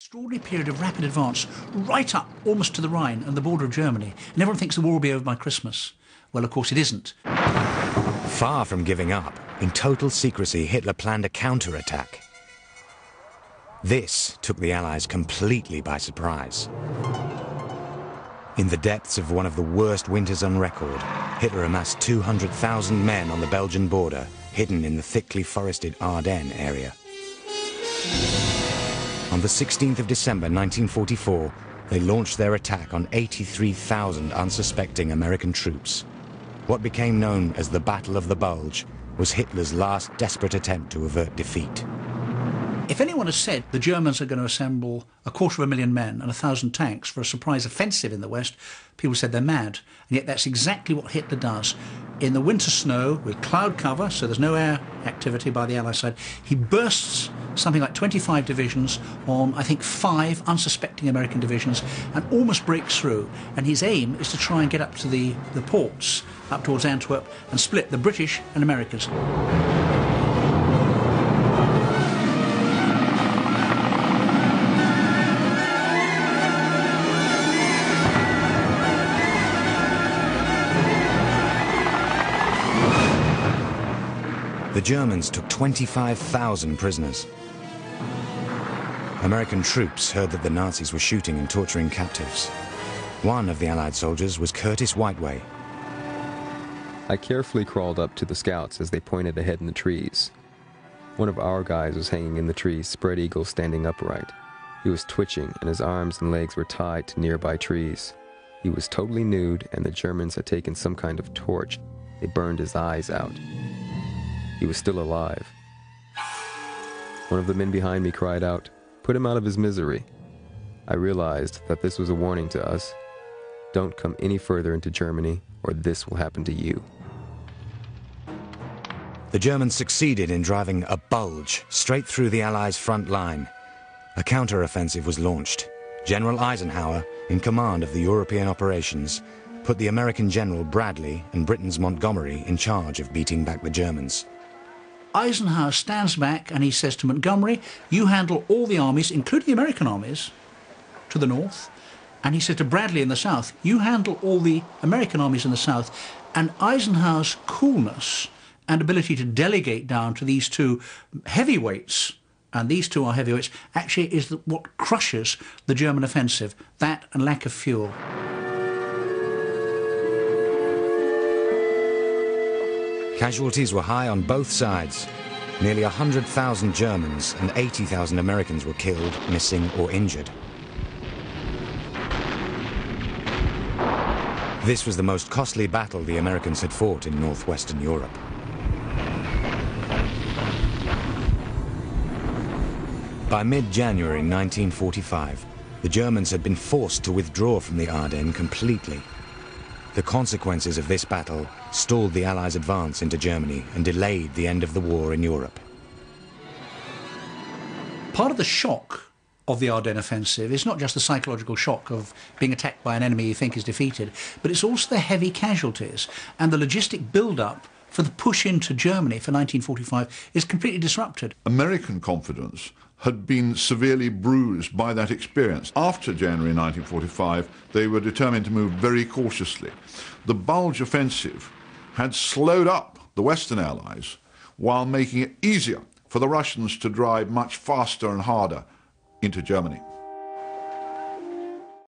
Extraordinary period of rapid advance, right up almost to the Rhine and the border of Germany. And everyone thinks the war will be over by Christmas. Well, of course it isn't. Far from giving up, in total secrecy, Hitler planned a counterattack. This took the Allies completely by surprise. In the depths of one of the worst winters on record, Hitler amassed 200,000 men on the Belgian border, hidden in the thickly forested Ardennes area. On the 16th of December 1944, they launched their attack on 83,000 unsuspecting American troops. What became known as the Battle of the Bulge was Hitler's last desperate attempt to avert defeat. If anyone has said the Germans are going to assemble 250,000 men and 1,000 tanks for a surprise offensive in the West, people said they're mad. And yet that's exactly what Hitler does. In the winter snow, with cloud cover, so there's no air activity by the Allied side, he bursts something like 25 divisions on, I think, 5 unsuspecting American divisions and almost breaks through. And his aim is to try and get up to the ports, up towards Antwerp, and split the British and Americans. The Germans took 25,000 prisoners. American troops heard that the Nazis were shooting and torturing captives. One of the Allied soldiers was Curtis Whiteway. I carefully crawled up to the scouts as they pointed ahead in the trees. One of our guys was hanging in the trees, spread eagle standing upright. He was twitching and his arms and legs were tied to nearby trees. He was totally nude and the Germans had taken some kind of torch. They burned his eyes out. He was still alive. One of the men behind me cried out, "Put him out of his misery." I realized that this was a warning to us. Don't come any further into Germany, or this will happen to you. The Germans succeeded in driving a bulge straight through the Allies' front line. A counter-offensive was launched. General Eisenhower, in command of the European operations, put the American General Bradley and Britain's Montgomery in charge of beating back the Germans. Eisenhower stands back and he says to Montgomery, you handle all the armies, including the American armies, to the north. And he said to Bradley in the south, you handle all the American armies in the south. And Eisenhower's coolness and ability to delegate down to these two heavyweights, and these two are heavyweights, actually is what crushes the German offensive, that and lack of fuel. Casualties were high on both sides. Nearly 100,000 Germans and 80,000 Americans were killed, missing or injured. This was the most costly battle the Americans had fought in northwestern Europe. By mid-January 1945, the Germans had been forced to withdraw from the Ardennes completely. The consequences of this battle stalled the Allies' advance into Germany and delayed the end of the war in Europe. Part of the shock of the Ardennes offensive is not just the psychological shock of being attacked by an enemy you think is defeated, but it's also the heavy casualties and the logistic build-up for the push into Germany for 1945 is completely disrupted. American confidence had been severely bruised by that experience. After January 1945, they were determined to move very cautiously. The Bulge offensive had slowed up the Western Allies while making it easier for the Russians to drive much faster and harder into Germany.